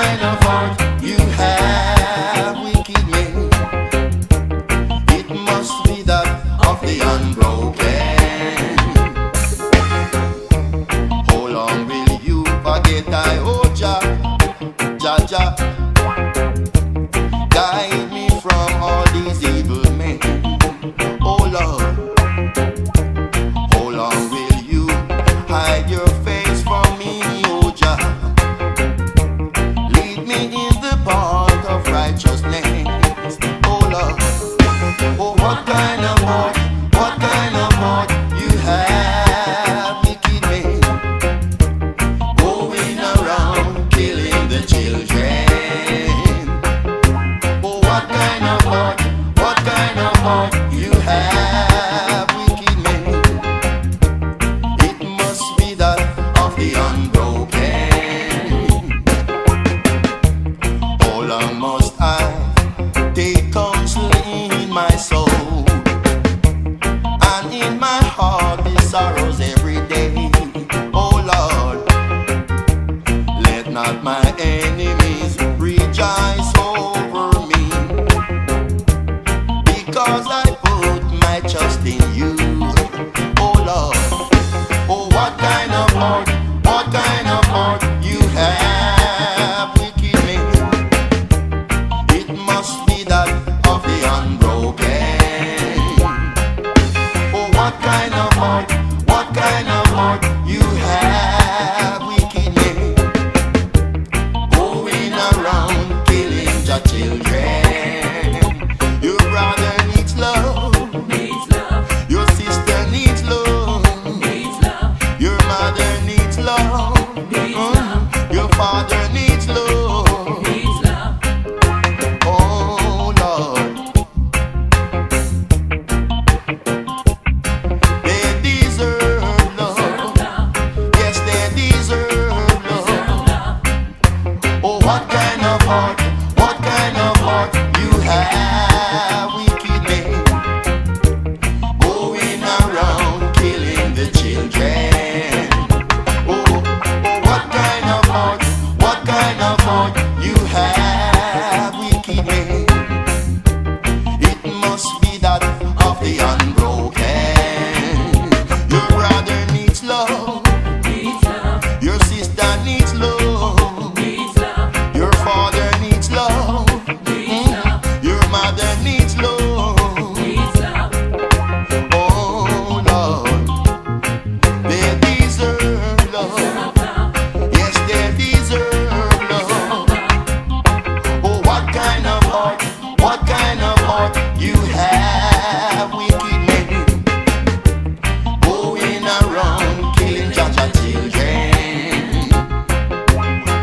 kind of heart you have, wicked man? It must be that of the unbroken. How long will you forget I owe Jah, Jah, Jah? Guide me from all these evil men. Oh Lord, how long will you hide your face from me, oh Jah? Lead me in the path of righteousness, oh Lord. Oh, what kind of heart you have, wicked man, going around killing the children. Oh, what kind of heart you have, wicked man? It must be that of the unbroken. How long must I take counsel in my soul, and in my heart the sorrows every day? Oh Lord, let not my enemies rejoice over me, because I put my trust in you. Oh Lord, oh what kind of heart you have, wicked man? It must be that of the unbroken. Oh, what kind of heart you have, wicked man, going around killing your children. Your brother needs love, your sister needs love, your mother needs love, your father needs love. Oh Lord, they deserve love. Yes, they deserve love. Oh, what kind of heart you have, wicked man, going around killing the children. Oh, what kind of heart you have, wicked man? It must be that of the unbroken. Your brother needs love, your sister needs love, your father needs love, your mother needs love. Oh Lord, they deserve love. Yes, they deserve love. Oh, what kind of heart you have, wicked man, going around killing Jaja children.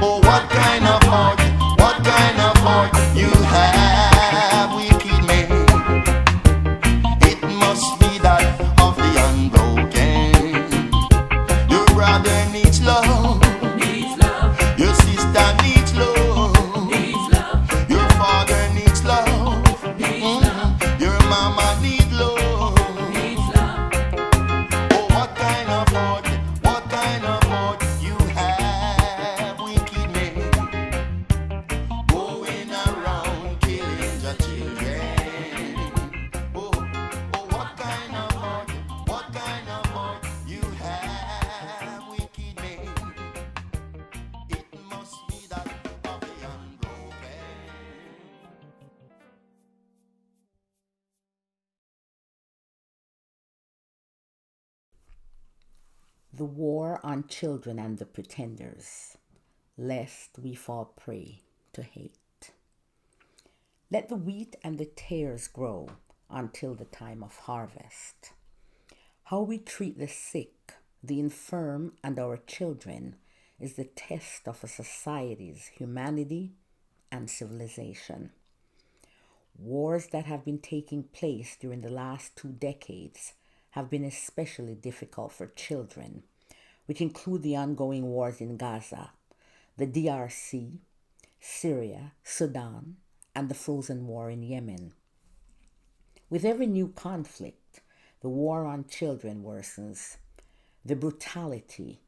Oh, what kind of heart you have, wicked man? It must be that of the unbroken. Your brother needs love, your sister needs love, your father needs love, your mama needs love. Oh, what kind of heart you have, wicked man, going around killing your children. Oh, what kind of heart you have, wicked man? It must be that of the unbroken. The war on children and the pretenders, lest we fall prey to hate. Let the wheat and the tares grow until the time of harvest. How we treat the sick, the infirm, and our children is the test of a society's humanity and civilization. Wars that have been taking place during the last 2 decades have been especially difficult for children, which include the ongoing wars in Gaza, the DRC, Syria, Sudan, and the frozen war in Yemen. With every new conflict, the war on children worsens. The brutality,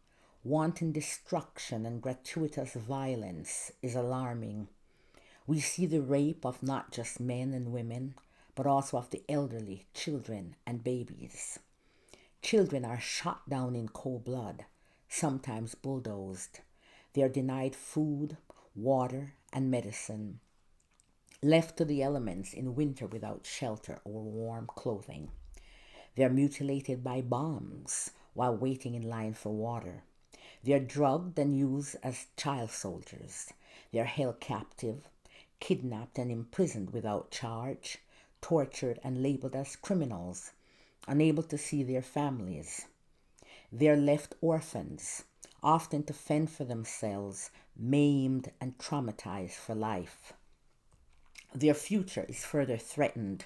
Wanton destruction and gratuitous violence is alarming. We see the rape of not just men and women, but also of the elderly, children, and babies. Children are shot down in cold blood, sometimes bulldozed. They are denied food, water, and medicine, left to the elements in winter without shelter or warm clothing. They are mutilated by bombs while waiting in line for water. They are drugged and used as child soldiers. They are held captive, kidnapped and imprisoned without charge, tortured and labeled as criminals, unable to see their families. They are left orphans, often to fend for themselves, maimed and traumatized for life. Their future is further threatened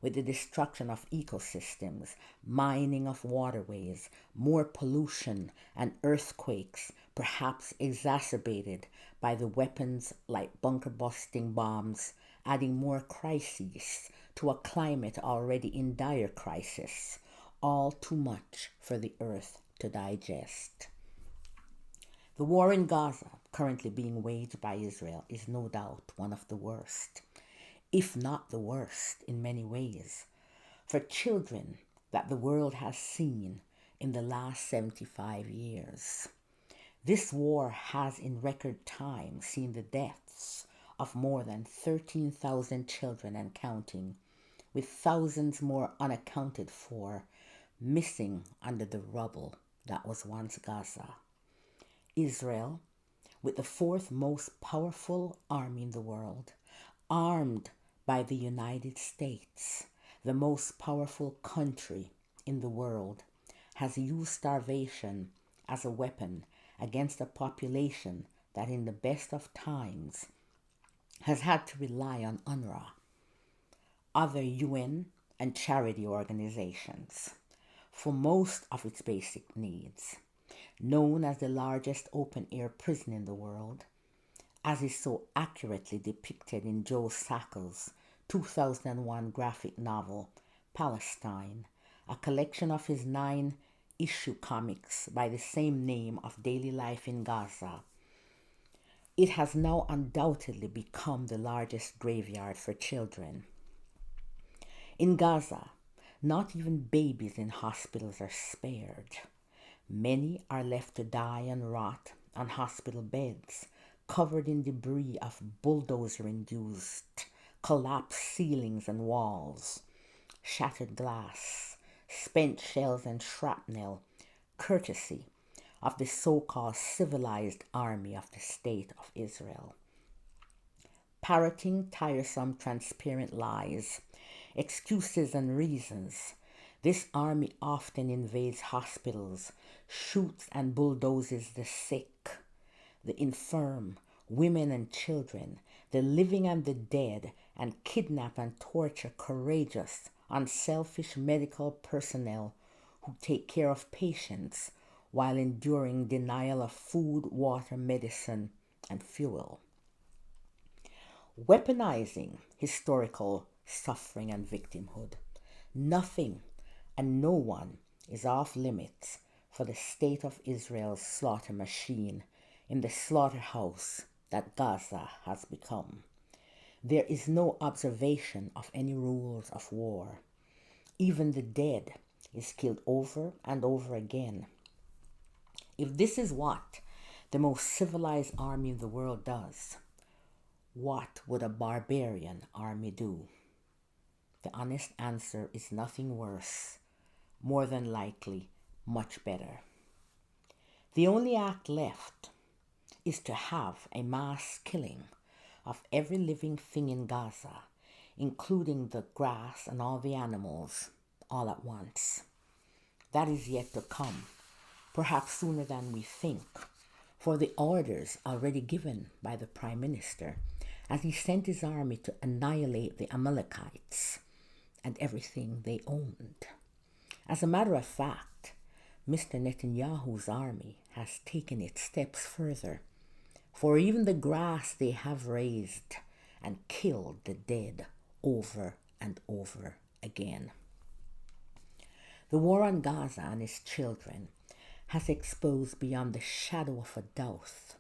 with the destruction of ecosystems, mining of waterways, more pollution, and earthquakes, perhaps exacerbated by the weapons like bunker busting bombs, adding more crises to a climate already in dire crisis. All too much for the earth to digest. The war in Gaza, currently being waged by Israel, is no doubt one of the worst, if not the worst in many ways, for children that the world has seen in the last 75 years. This war has in record time seen the deaths of more than 13,000 children and counting, with thousands more unaccounted for, missing under the rubble that was once Gaza. Israel, with the fourth most powerful army in the world, armed by the United States, the most powerful country in the world, has used starvation as a weapon against a population that in the best of times has had to rely on UNRWA, other UN and charity organizations, for most of its basic needs. Known as the largest open-air prison in the world, as is so accurately depicted in Joe Sacco's 2001 graphic novel, Palestine, a collection of his 9-issue comics by the same name of daily life in Gaza. It has now undoubtedly become the largest graveyard for children. In Gaza, not even babies in hospitals are spared. Many are left to die and rot on hospital beds, covered in debris of bulldozer-induced collapsed ceilings and walls, shattered glass, spent shells and shrapnel, courtesy of the so-called civilized army of the State of Israel. Parroting tiresome transparent lies, excuses and reasons, this army often invades hospitals, shoots and bulldozes the sick, the infirm, women and children, the living and the dead, and kidnap and torture courageous, unselfish medical personnel who take care of patients while enduring denial of food, water, medicine, and fuel. Weaponizing historical suffering and victimhood. Nothing and no one is off limits for the State of Israel's slaughter machine in the slaughterhouse that Gaza has become. There is no observation of any rules of war. Even the dead is killed over and over again. If this is what the most civilized army in the world does, what would a barbarian army do? The honest answer is nothing worse, more than likely much better. The only act left is to have a mass killing of every living thing in Gaza, including the grass and all the animals, all at once. That is yet to come, perhaps sooner than we think, for the orders already given by the Prime Minister as he sent his army to annihilate the Amalekites and everything they owned. As a matter of fact, Mr. Netanyahu's army has taken it steps further, for even the grass they have raised and killed the dead over and over again. The war on Gaza and its children has exposed beyond the shadow of a doubt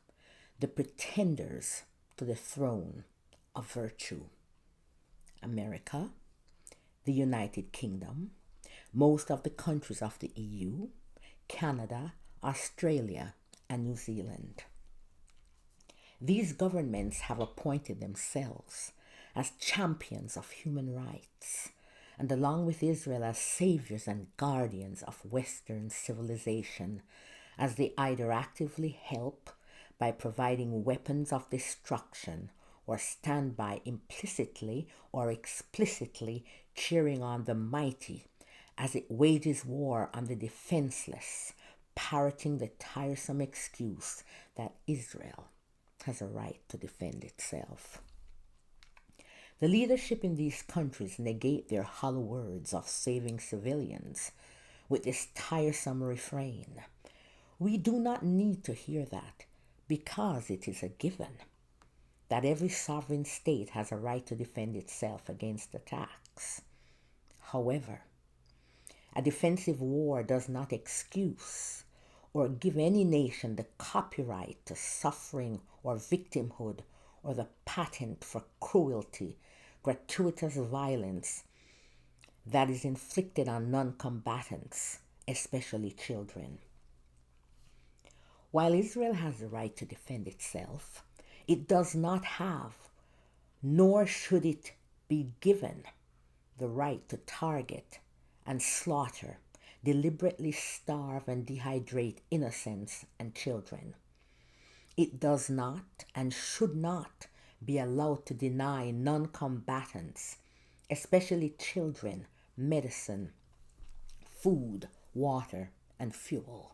the pretenders to the throne of virtue. America, the United Kingdom, most of the countries of the EU, Canada, Australia, and New Zealand. These governments have appointed themselves as champions of human rights, and along with Israel as saviors and guardians of Western civilization, as they either actively help by providing weapons of destruction or stand by implicitly or explicitly cheering on the mighty as it wages war on the defenseless, parroting the tiresome excuse that Israel has a right to defend itself. The leadership in these countries negate their hollow words of saving civilians with this tiresome refrain. We do not need to hear that because it is a given that every sovereign state has a right to defend itself against attacks. However, a defensive war does not excuse or give any nation the copyright to suffering or victimhood or the patent for cruelty, gratuitous violence that is inflicted on non-combatants, especially children. While Israel has the right to defend itself, it does not have, nor should it be given, the right to target and slaughter, deliberately starve and dehydrate innocents and children. It does not and should not be allowed to deny non-combatants, especially children, medicine, food, water, and fuel.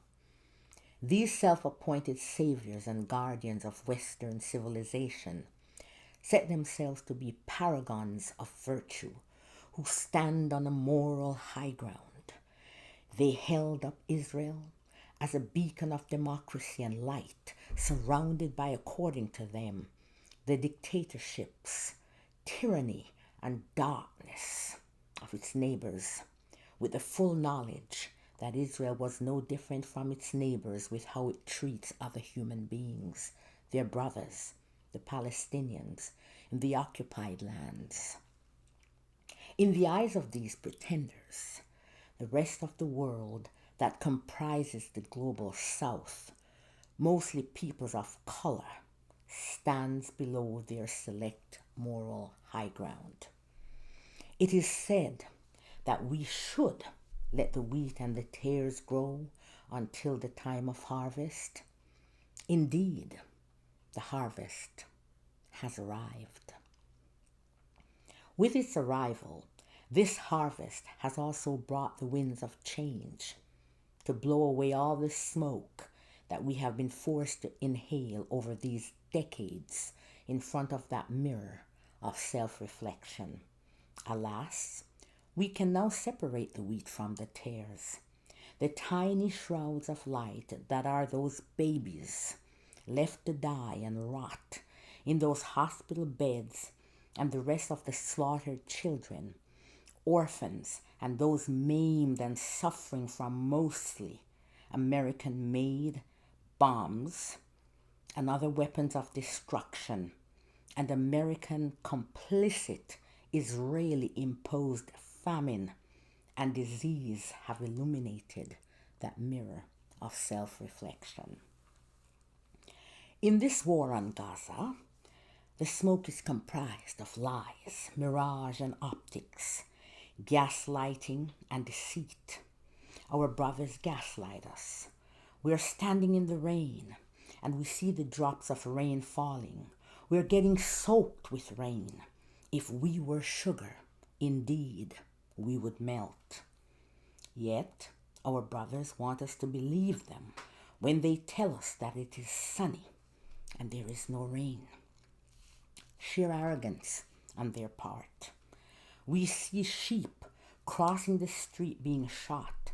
These self-appointed saviors and guardians of Western civilization set themselves to be paragons of virtue who stand on a moral high ground. They held up Israel as a beacon of democracy and light, surrounded by, according to them, the dictatorships, tyranny, and darkness of its neighbors, with the full knowledge that Israel was no different from its neighbors with how it treats other human beings, their brothers, the Palestinians, in the occupied lands. In the eyes of these pretenders, the rest of the world that comprises the global South, mostly peoples of color, stands below their select moral high ground. It is said that we should let the wheat and the tares grow until the time of harvest. Indeed, the harvest has arrived. With its arrival, this harvest has also brought the winds of change to blow away all the smoke that we have been forced to inhale over these decades in front of that mirror of self-reflection. Alas, we can now separate the wheat from the tares, the tiny shrouds of light that are those babies left to die and rot in those hospital beds, and the rest of the slaughtered children, orphans, and those maimed and suffering from mostly American-made bombs and other weapons of destruction, and American complicit Israeli-imposed famine and disease have illuminated that mirror of self-reflection. In this war on Gaza, the smoke is comprised of lies, mirage and optics, gaslighting and deceit. Our brothers gaslight us. We are standing in the rain and we see the drops of rain falling. We are getting soaked with rain. If we were sugar, indeed, we would melt. Yet, our brothers want us to believe them when they tell us that it is sunny and there is no rain. Sheer arrogance on their part. We see sheep crossing the street being shot,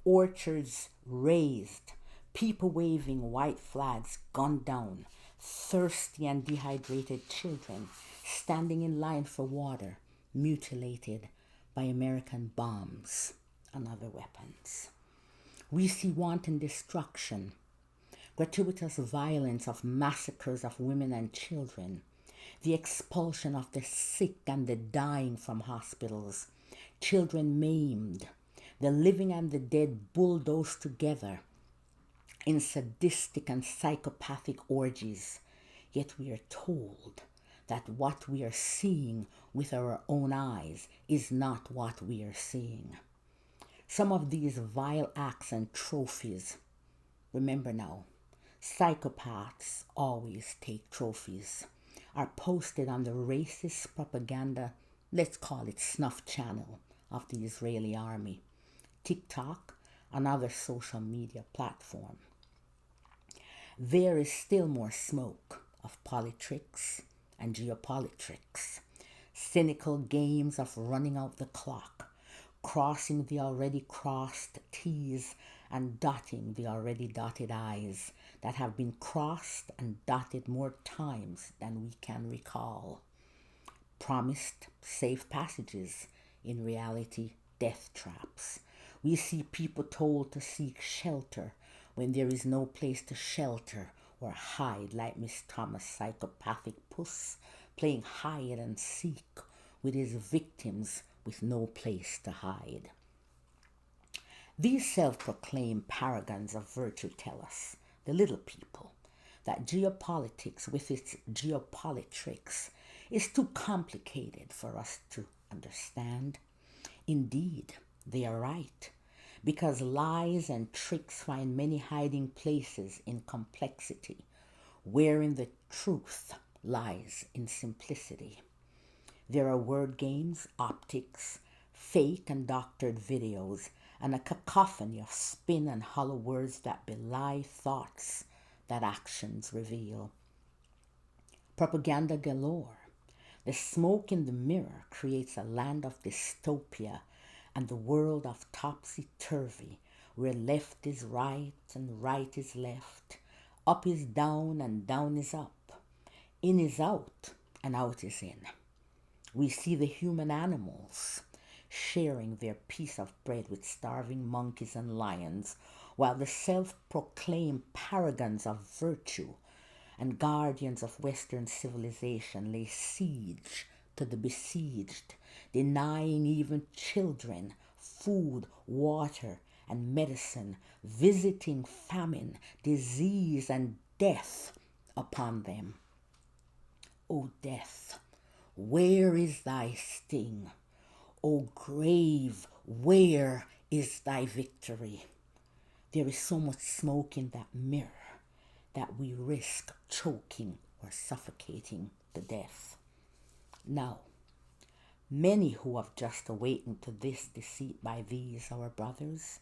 orchards razed, people waving white flags gunned down, thirsty and dehydrated children standing in line for water, mutilated by American bombs and other weapons. We see wanton destruction, gratuitous violence of massacres of women and children, the expulsion of the sick and the dying from hospitals, children maimed, the living and the dead bulldozed together in sadistic and psychopathic orgies. Yet we are told that what we are seeing with our own eyes is not what we are seeing. Some of these vile acts and trophies, remember now, psychopaths always take trophies, are posted on the racist propaganda, let's call it snuff channel, of the Israeli army, TikTok, and other social media platform. There is still more smoke of politricks and geopolitics, cynical games of running out the clock, crossing the already crossed T's and dotting the already dotted I's that have been crossed and dotted more times than we can recall. Promised safe passages, in reality, death traps. We see people told to seek shelter when there is no place to shelter or hide, like Miss Thomas' psychopathic puss playing hide and seek with his victims with no place to hide. These self-proclaimed paragons of virtue tell us, the little people, that geopolitics with its geopolitics is too complicated for us to understand. Indeed, they are right, because lies and tricks find many hiding places in complexity, wherein the truth lies in simplicity. There are word games, optics, fake and doctored videos, and a cacophony of spin and hollow words that belie thoughts that actions reveal. Propaganda galore. The smoke in the mirror creates a land of dystopia and the world of topsy-turvy, where left is right and right is left, up is down and down is up, in is out and out is in. We see the human animals sharing their piece of bread with starving monkeys and lions, while the self-proclaimed paragons of virtue and guardians of Western civilization lay siege to the besieged, denying even children food, water, and medicine, visiting famine, disease, and death upon them. O death, where is thy sting? O grave, where is thy victory? There is so much smoke in that mirror that we risk choking or suffocating to death. Now, many who have just awakened to this deceit by these our brothers,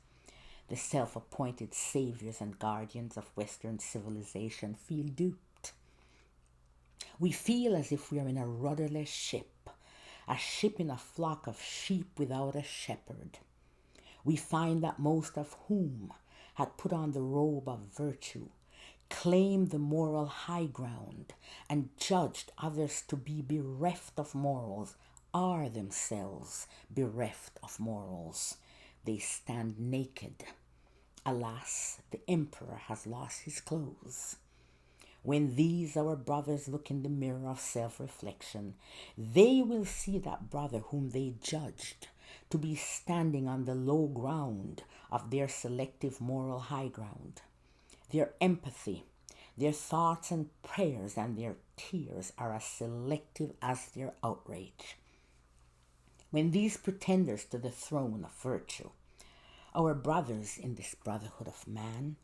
the self-appointed saviors and guardians of Western civilization, feel duped. We feel as if we are in a rudderless ship, a ship in a flock of sheep without a shepherd. We find that most of whom had put on the robe of virtue, claimed the moral high ground, and judged others to be bereft of morals, are themselves bereft of morals. They stand naked. Alas, the emperor has lost his clothes. When these our brothers look in the mirror of self-reflection, they will see that brother whom they judged to be standing on the low ground of their selective moral high ground. Their empathy, their thoughts and prayers and their tears are as selective as their outrage. When these pretenders to the throne of virtue, our brothers in this brotherhood of man,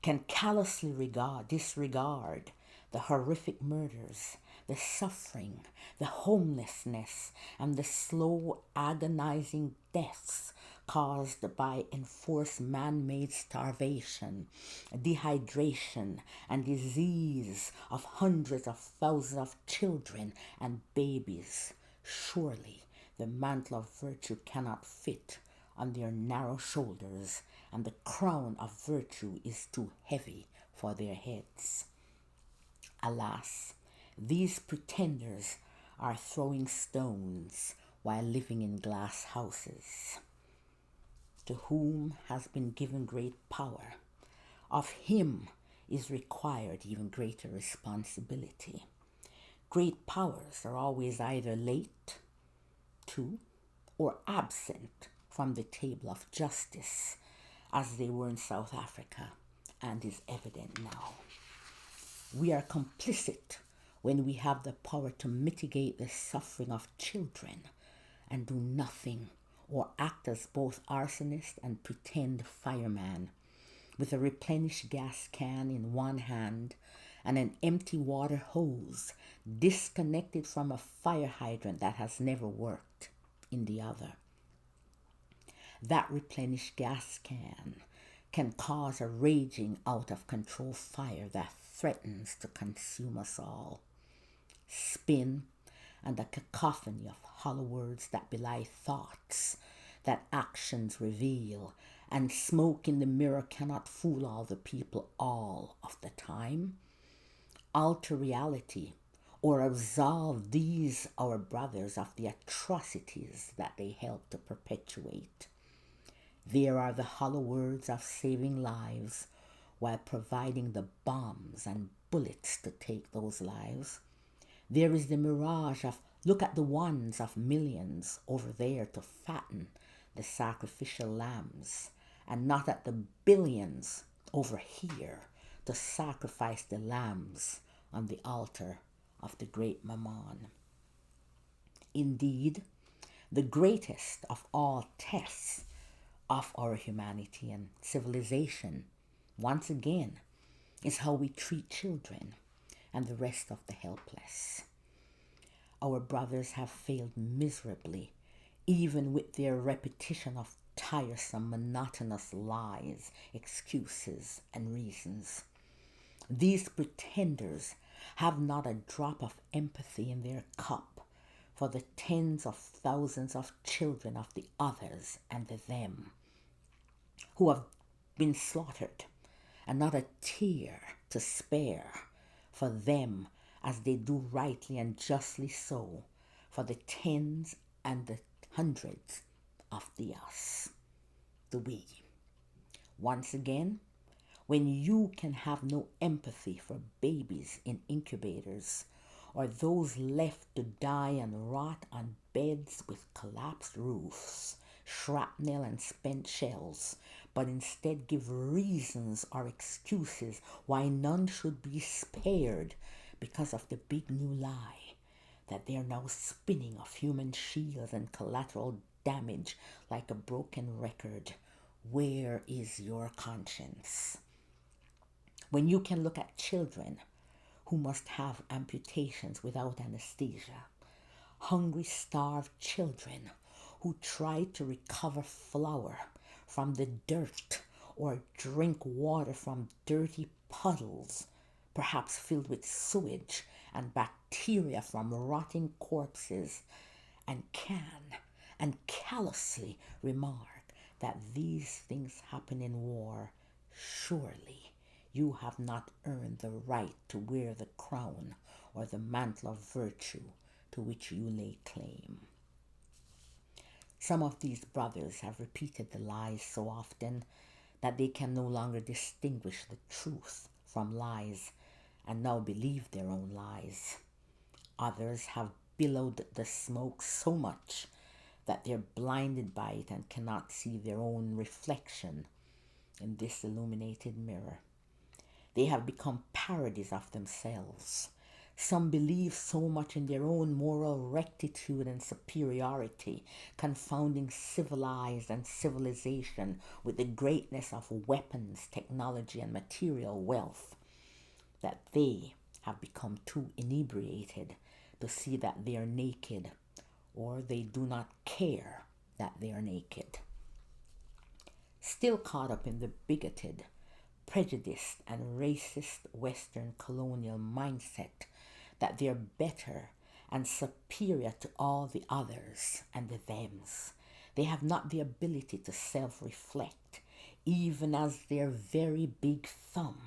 can callously disregard the horrific murders, the suffering, the homelessness, and the slow, agonizing deaths caused by enforced man-made starvation, dehydration, and disease of hundreds of thousands of children and babies. Surely the mantle of virtue cannot fit on their narrow shoulders, and the crown of virtue is too heavy for their heads. Alas, these pretenders are throwing stones while living in glass houses. to whom has been given great power, of him is required even greater responsibility. Great powers are always either late to or absent from the table of justice, as they were in South Africa and is evident now. We are complicit when we have the power to mitigate the suffering of children and do nothing, or act as both arsonist and pretend fireman, with a replenished gas can in one hand and an empty water hose disconnected from a fire hydrant that has never worked in the other. That replenished gas can cause a raging out of control fire that threatens to consume us all. Spin and a cacophony of hollow words that belie thoughts that actions reveal, and smoke in the mirror cannot fool all the people all of the time. Alter reality or absolve these our brothers of the atrocities that they help to perpetuate. There are the hollow words of saving lives while providing the bombs and bullets to take those lives. There is the mirage of look at the ones of millions over there to fatten the sacrificial lambs, and not at the billions over here to sacrifice the lambs on the altar of the great Mammon. Indeed, the greatest of all tests of our humanity and civilization, once again, is how we treat children and the rest of the helpless. Our brothers have failed miserably, even with their repetition of tiresome, monotonous lies, excuses, and reasons. These pretenders have not a drop of empathy in their cup for the tens of thousands of children of the others and the them who have been slaughtered, and not a tear to spare for them as they do rightly and justly so for the tens and the hundreds of the us, the we. Once again, when you can have no empathy for babies in incubators or those left to die and rot on beds with collapsed roofs, shrapnel and spent shells, but instead give reasons or excuses why none should be spared because of the big new lie that they are now spinning of human shields and collateral damage like a broken record. Where is your conscience? When you can look at children who must have amputations without anesthesia, hungry, starved children who try to recover flour from the dirt or drink water from dirty puddles, perhaps filled with sewage and bacteria from rotting corpses, and callously remark that these things happen in war, surely you have not earned the right to wear the crown or the mantle of virtue to which you lay claim. Some of these brothers have repeated the lies so often that they can no longer distinguish the truth from lies and now believe their own lies. Others have billowed the smoke so much that they're blinded by it and cannot see their own reflection in this illuminated mirror. They have become parodies of themselves. Some believe so much in their own moral rectitude and superiority, confounding civilized and civilization with the greatness of weapons, technology, and material wealth, that they have become too inebriated to see that they are naked, or they do not care that they are naked. Still caught up in the bigoted, prejudiced, and racist Western colonial mindset that they're better and superior to all the others and the thems. They have not the ability to self-reflect, even as their very big thumb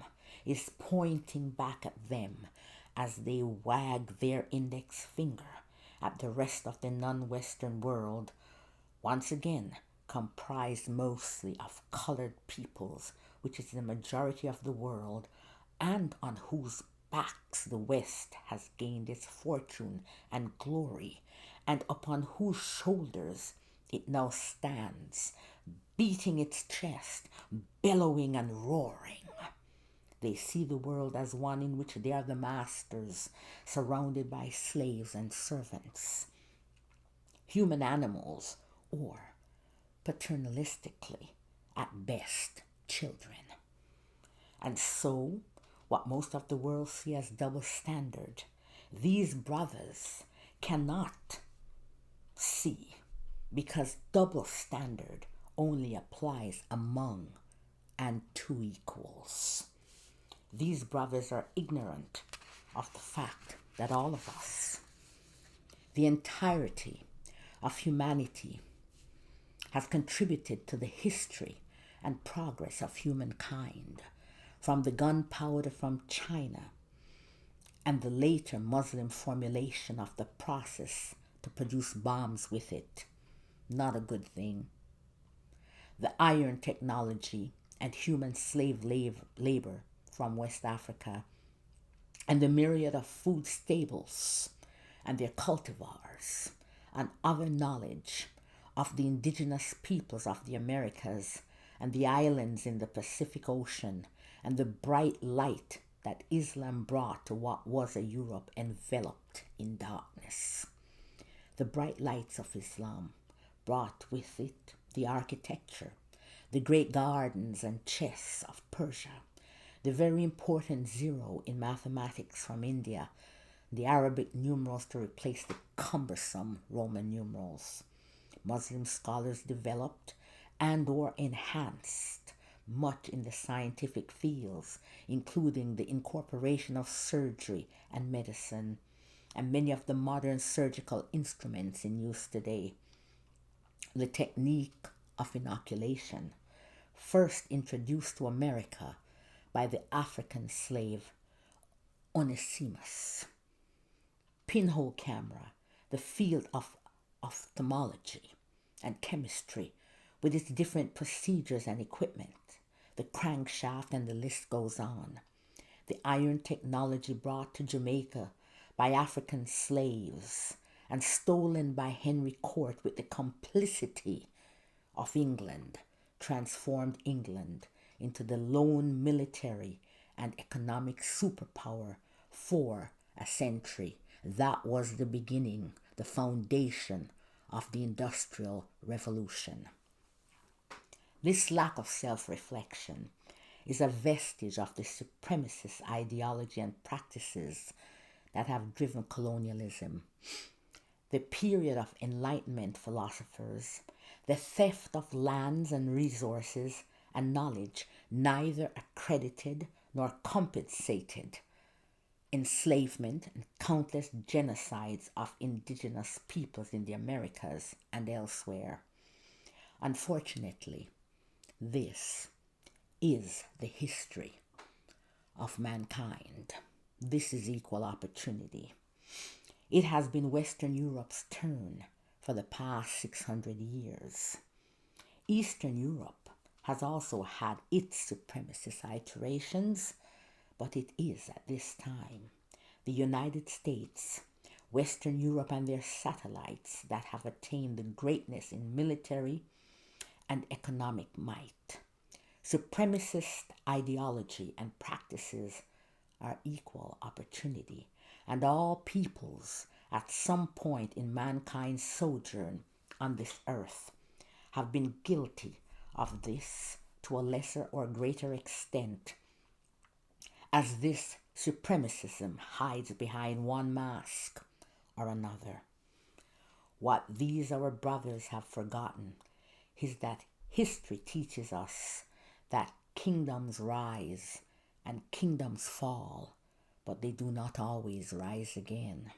is pointing back at them as they wag their index finger at the rest of the non-Western world, once again comprised mostly of colored peoples, which is the majority of the world, and on whose backs the West has gained its fortune and glory, and upon whose shoulders it now stands, beating its chest, bellowing and roaring. They see the world as one in which they are the masters, surrounded by slaves and servants, human animals, or paternalistically, at best, children. And so, what most of the world see as double standard, these brothers cannot see, because double standard only applies among and to equals. These brothers are ignorant of the fact that all of us, the entirety of humanity, has contributed to the history and progress of humankind, from the gunpowder from China and the later Muslim formulation of the process to produce bombs with it. Not a good thing. The iron technology and human slave labor from West Africa, and the myriad of food stables and their cultivars, and other knowledge of the indigenous peoples of the Americas and the islands in the Pacific Ocean, and the bright light that Islam brought to what was a Europe enveloped in darkness. The bright lights of Islam brought with it the architecture, the great gardens and chests of Persia, the very important zero in mathematics from India, the Arabic numerals to replace the cumbersome Roman numerals. Muslim scholars developed and or enhanced much in the scientific fields, including the incorporation of surgery and medicine, and many of the modern surgical instruments in use today. The technique of inoculation, first introduced to America by the African slave Onesimus. Pinhole camera, the field of ophthalmology and chemistry, with its different procedures and equipment, the crankshaft, and the list goes on. The iron technology brought to Jamaica by African slaves and stolen by Henry Court with the complicity of England, transformed England into the lone military and economic superpower for a century. That was the beginning, the foundation of the Industrial Revolution. This lack of self-reflection is a vestige of the supremacist ideology and practices that have driven colonialism. The period of Enlightenment philosophers, the theft of lands and resources and knowledge, neither accredited nor compensated, enslavement and countless genocides of indigenous peoples in the Americas and elsewhere. Unfortunately, this is the history of mankind. This is equal opportunity. It has been Western Europe's turn for the past 600 years. Eastern Europe has also had its supremacist iterations, but it is at this time the United States, Western Europe and their satellites that have attained the greatness in military and economic might. Supremacist ideology and practices are equal opportunity, and all peoples at some point in mankind's sojourn on this earth have been guilty of this to a lesser or greater extent, as this supremacism hides behind one mask or another. What these our brothers have forgotten is that history teaches us that kingdoms rise and kingdoms fall, but they do not always rise again.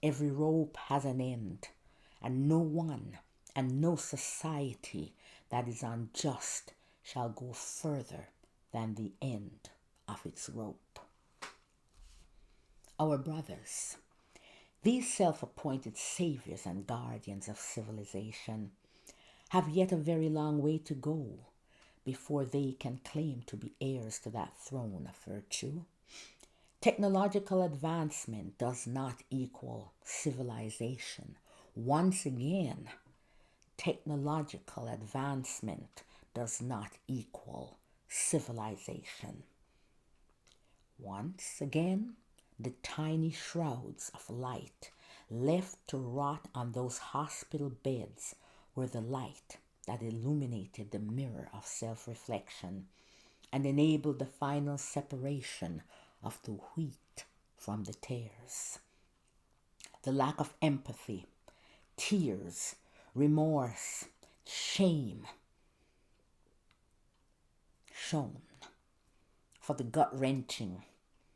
Every rope has an end, and no one and no society that is unjust shall go further than the end of its rope. Our brothers, these self-appointed saviors and guardians of civilization, have yet a very long way to go before they can claim to be heirs to that throne of virtue. Technological advancement does not equal civilization. Once again, technological advancement does not equal civilization. Once again, the tiny shrouds of light left to rot on those hospital beds were the light that illuminated the mirror of self-reflection and enabled the final separation of the wheat from the tares. The lack of empathy, tears, remorse, shame shown for the gut-wrenching,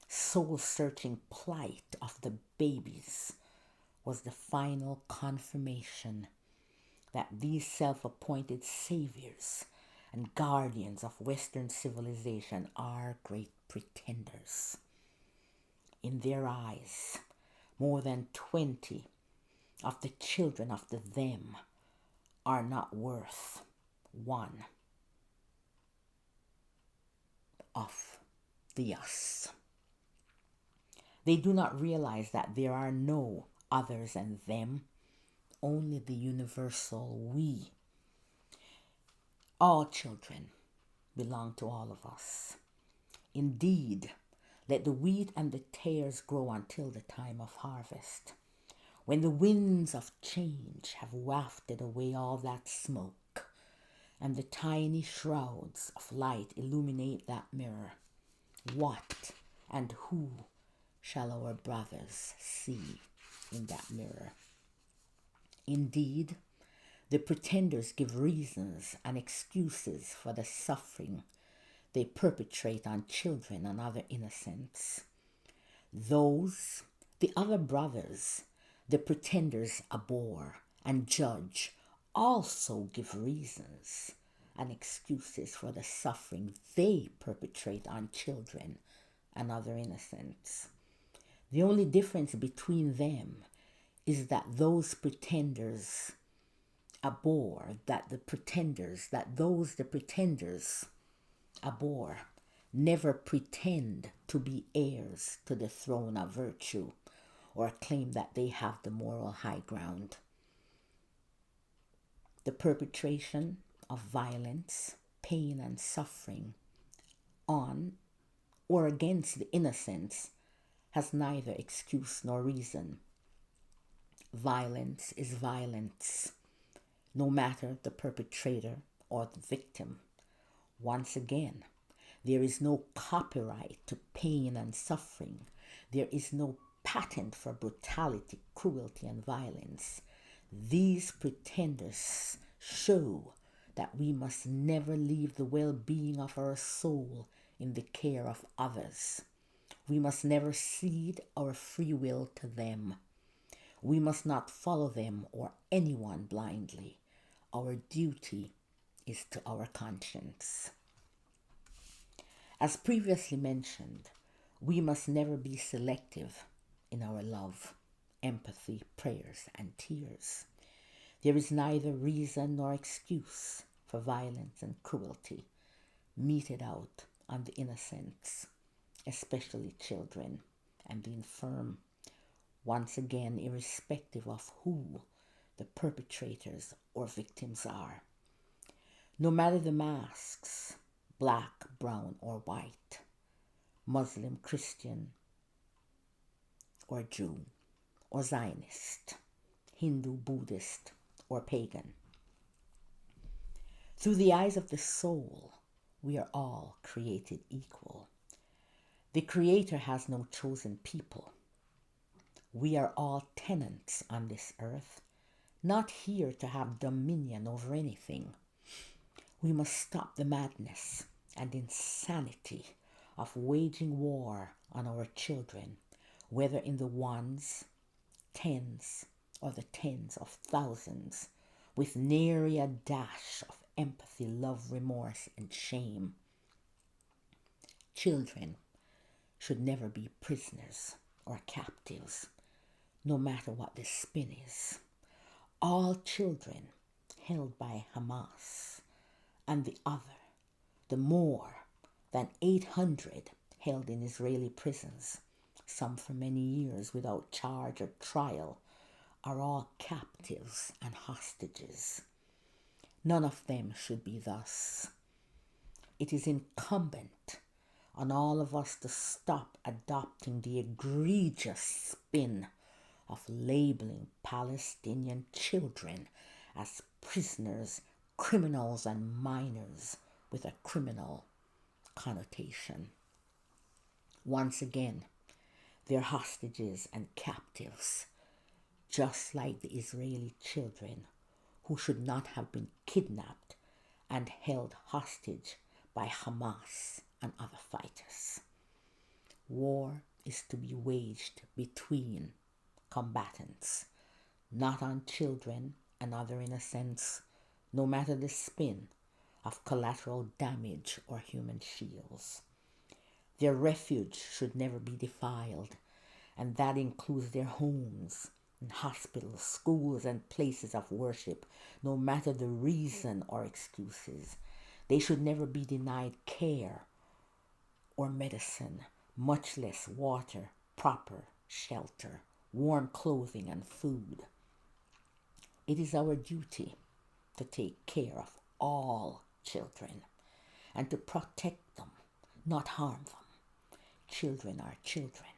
soul-searching plight of the babies was the final confirmation that these self-appointed saviors and guardians of Western civilization are great pretenders. In their eyes, more than 20 of the children of the them are not worth one of the us. They do not realize that there are no others and them, only the universal we. All children belong to all of us. Indeed, let the wheat and the tares grow until the time of harvest, when the winds of change have wafted away all that smoke, and the tiny shrouds of light illuminate that mirror. What and who shall our brothers see in that mirror? Indeed, the pretenders give reasons and excuses for the suffering they perpetrate on children and other innocents. Those, the other brothers, the pretenders abhor and judge, also give reasons and excuses for the suffering they perpetrate on children and other innocents. The only difference between them is that those pretenders abhor, the pretenders abhor never pretend to be heirs to the throne of virtue or claim that they have the moral high ground. The perpetration of violence, pain, and suffering on or against the innocents has neither excuse nor reason. Violence is violence, no matter the perpetrator or the victim. Once again, there is no copyright to pain and suffering. There is no patent for brutality, cruelty, and violence. These pretenders show that we must never leave the well-being of our soul in the care of others. We must never cede our free will to them. We must not follow them or anyone blindly. Our duty is to our conscience. As previously mentioned, we must never be selective in our love, empathy, prayers, and tears. There is neither reason nor excuse for violence and cruelty meted out on the innocents, especially children and the infirm, once again irrespective of who the perpetrators or victims are. No matter the masks, black, brown, or white, Muslim, Christian, or Jew, or Zionist, Hindu, Buddhist, or pagan. Through the eyes of the soul, we are all created equal. The Creator has no chosen people. We are all tenants on this earth, not here to have dominion over anything. We must stop the madness and insanity of waging war on our children, whether in the ones, tens, or the tens of thousands, with nary a dash of empathy, love, remorse, and shame. Children should never be prisoners or captives, no matter what the spin is. All children, held by Hamas, and the other, the more than 800 held in Israeli prisons, some for many years without charge or trial, are all captives and hostages. None of them should be thus. It is incumbent on all of us to stop adopting the egregious spin of labeling Palestinian children as prisoners, criminals, and minors with a criminal connotation. Once again, they're hostages and captives, just like the Israeli children who should not have been kidnapped and held hostage by Hamas and other fighters. War is to be waged between combatants, not on children and other innocents, no matter the spin of collateral damage or human shields. Their refuge should never be defiled, and that includes their homes, and hospitals, schools, and places of worship, no matter the reason or excuses. They should never be denied care or medicine, much less water, proper shelter, warm clothing, and food. It is our duty to take care of all children and to protect them, not harm them. Children are children.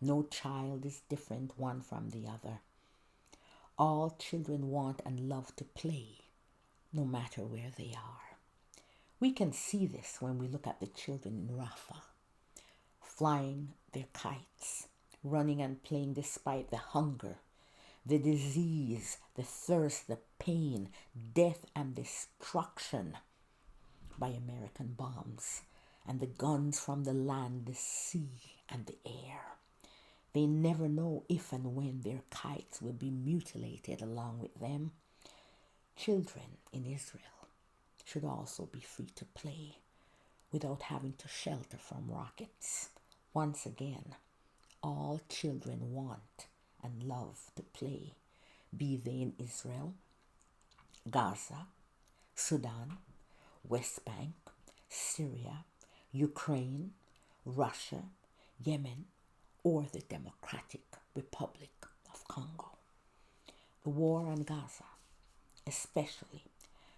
No child is different one from the other. All children want and love to play, no matter where they are. We can see this when we look at the children in Rafah, flying their kites, running and playing despite the hunger, the disease, the thirst, the pain, death, and destruction by American bombs, and the guns from the land, the sea, and the air. They never know if and when their kites will be mutilated along with them. Children in Israel should also be free to play without having to shelter from rockets. Once again, all children want and love to play, be they in Israel, Gaza, Sudan, West Bank, Syria, Ukraine, Russia, Yemen, or the Democratic Republic of Congo. The war on Gaza, especially,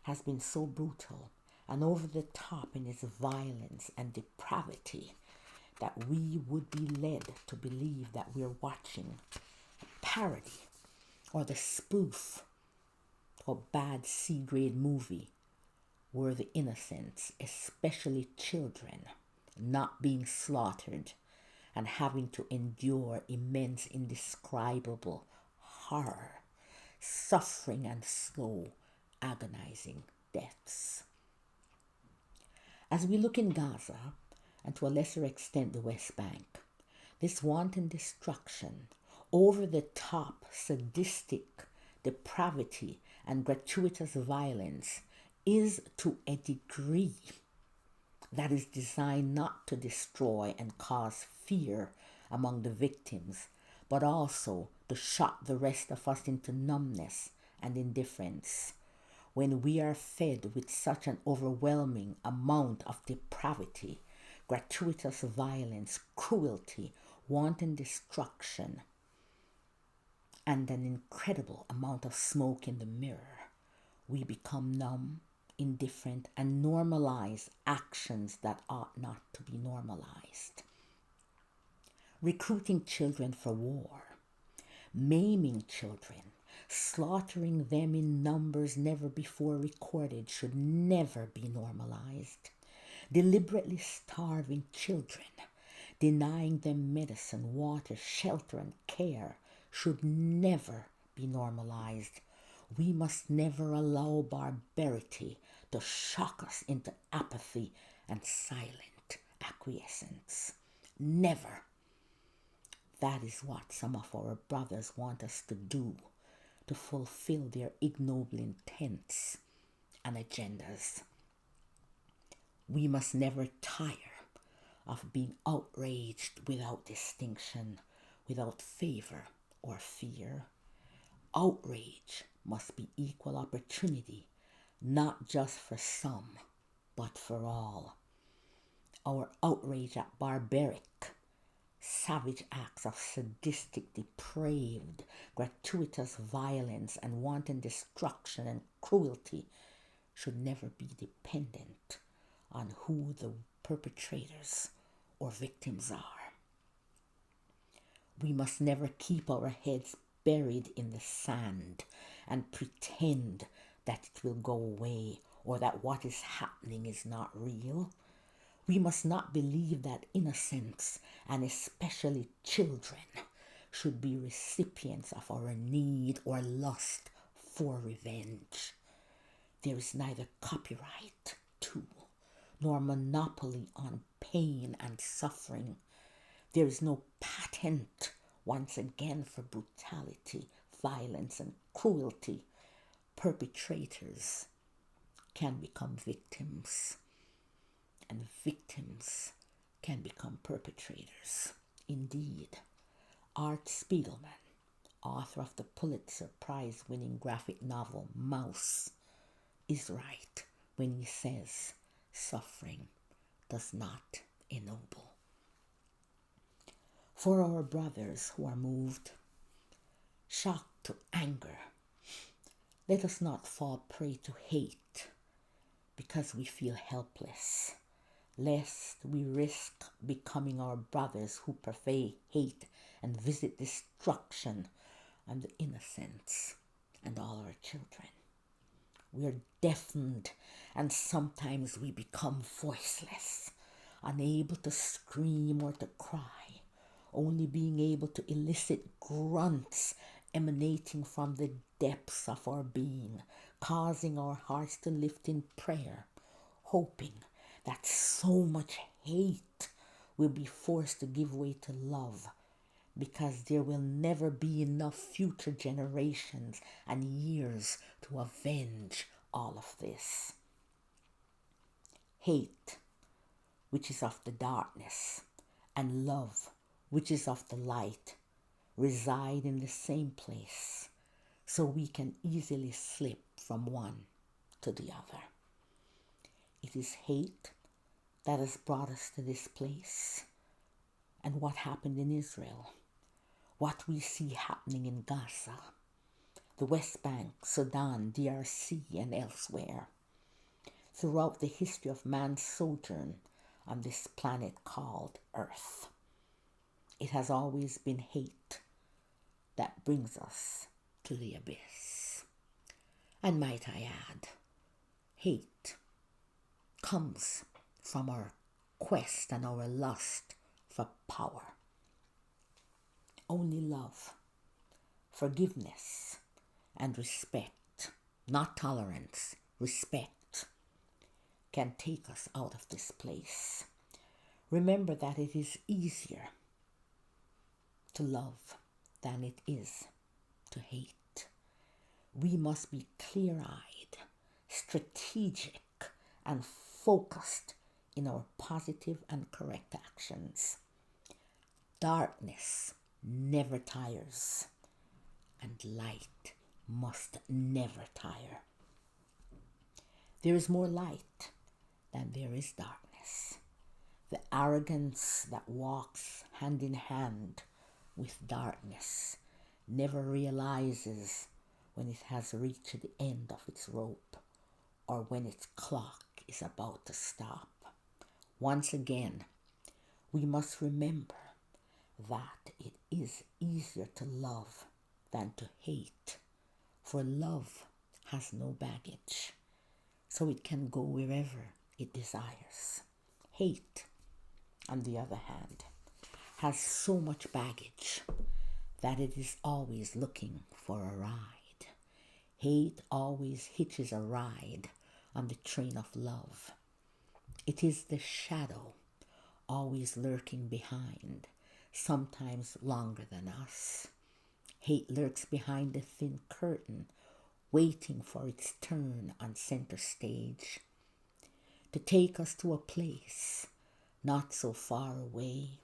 has been so brutal and over the top in its violence and depravity that we would be led to believe that we're watching a parody or the spoof to a bad C-grade movie were the innocents, especially children, not being slaughtered and having to endure immense, indescribable horror, suffering, and slow, agonizing deaths. As we look in Gaza, and to a lesser extent the West Bank, this wanton destruction, over-the-top, sadistic depravity, and gratuitous violence is to a degree that is designed not to destroy and cause fear among the victims, but also to shock the rest of us into numbness and indifference. When we are fed with such an overwhelming amount of depravity, gratuitous violence, cruelty, wanton destruction, and an incredible amount of smoke in the mirror, we become numb, indifferent, and normalize actions that ought not to be normalized. Recruiting children for war, maiming children, slaughtering them in numbers never before recorded should never be normalized. Deliberately starving children, denying them medicine, water, shelter, and care should never be normalized. We must never allow barbarity to shock us into apathy and silent acquiescence. Never. That is what some of our brothers want us to do to fulfill their ignoble intents and agendas. We must never tire of being outraged without distinction, without favor or fear. Outrage must be equal opportunity, not just for some, but for all. Our outrage at barbaric, savage acts of sadistic, depraved, gratuitous violence and wanton destruction and cruelty should never be dependent on who the perpetrators or victims are. We must never keep our heads buried in the sand and pretend that it will go away or that what is happening is not real. We must not believe that innocents, and especially children, should be recipients of our need or lust for revenge. There is neither copyright to nor monopoly on pain and suffering. There is no patent, once again, for brutality, violence, and cruelty. Perpetrators can become victims, and victims can become perpetrators. Indeed, Art Spiegelman, author of the Pulitzer Prize-winning graphic novel Mouse, is right when he says suffering does not ennoble. For our brothers who are moved, shocked to anger, let us not fall prey to hate because we feel helpless, lest we risk becoming our brothers who purvey hate and visit destruction on the innocents and all our children. We are deafened and sometimes we become voiceless, unable to scream or to cry, only being able to elicit grunts emanating from the depths of our being, causing our hearts to lift in prayer, hoping that so much hate will be forced to give way to love, because there will never be enough future generations and years to avenge all of this. Hate, which is of the darkness, and love, which is of the light, reside in the same place, so we can easily slip from one to the other. It is hate that has brought us to this place, and what happened in Israel, what we see happening in Gaza, the West Bank, Sudan, DRC, and elsewhere, throughout the history of man's sojourn on this planet called Earth. It has always been hate that brings us to the abyss. And might I add, hate comes from our quest and our lust for power. Only love, forgiveness, and respect, not tolerance, respect, can take us out of this place. Remember that it is easier to love than it is to hate. We must be clear-eyed, strategic, and focused in our positive and correct actions. Darkness never tires, and light must never tire. There is more light than there is darkness. The arrogance that walks hand in hand with darkness never realizes when it has reached the end of its rope or when its clock is about to stop. Once again, we must remember that it is easier to love than to hate, for love has no baggage, so it can go wherever it desires. Hate, on the other hand, has so much baggage that it is always looking for a ride. Hate always hitches a ride on the train of love. It is the shadow always lurking behind, sometimes longer than us. Hate lurks behind the thin curtain, waiting for its turn on center stage, to take us to a place not so far away,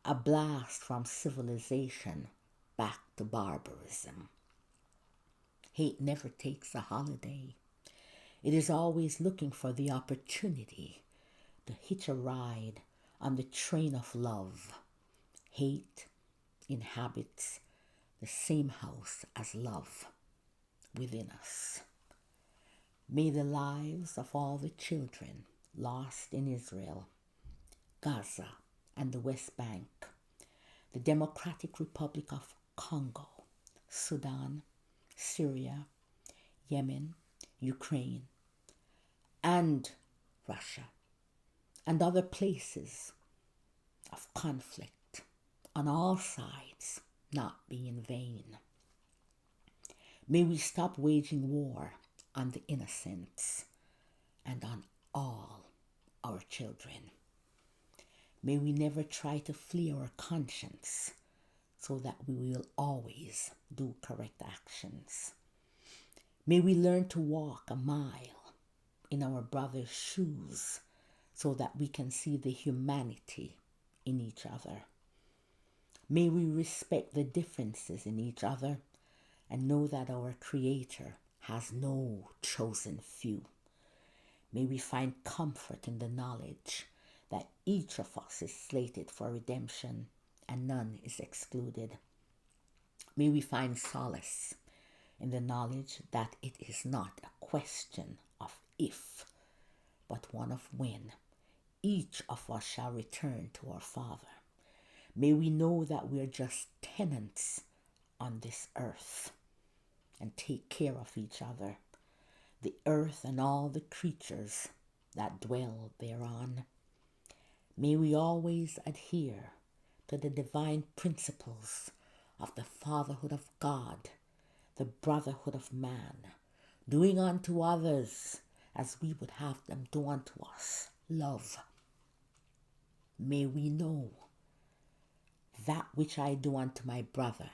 a blast from civilization back to barbarism. Hate never takes a holiday. It is always looking for the opportunity to hitch a ride on the train of love. Hate inhabits the same house as love within us. May the lives of all the children lost in Israel, Gaza, and the West Bank, the Democratic Republic of Congo, Sudan, Syria, Yemen, Ukraine, and Russia, and other places of conflict on all sides not be in vain. May we stop waging war on the innocents and on all our children. May we never try to flee our conscience so that we will always do correct actions. May we learn to walk a mile in our brother's shoes so that we can see the humanity in each other. May we respect the differences in each other and know that our Creator has no chosen few. May we find comfort in the knowledge that each of us is slated for redemption and none is excluded. May we find solace in the knowledge that it is not a question of if, but one of when each of us shall return to our Father. May we know that we're just tenants on this earth and take care of each other, the earth and all the creatures that dwell thereon. May we always adhere to the divine principles of the fatherhood of God, the brotherhood of man, doing unto others as we would have them do unto us, love. May we know that which I do unto my brother,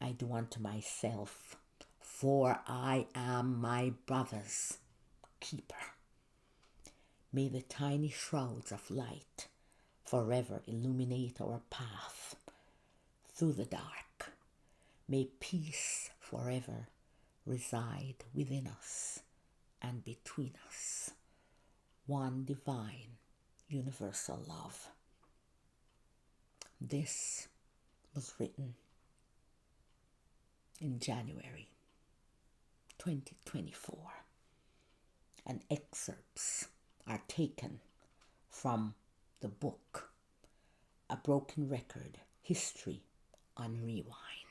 I do unto myself, for I am my brother's keeper. May the tiny shrouds of light forever illuminate our path through the dark. May peace forever reside within us and between us. One divine, universal love. This was written in January 2024, and excerpts are taken from the book A Broken Record, History on Rewind.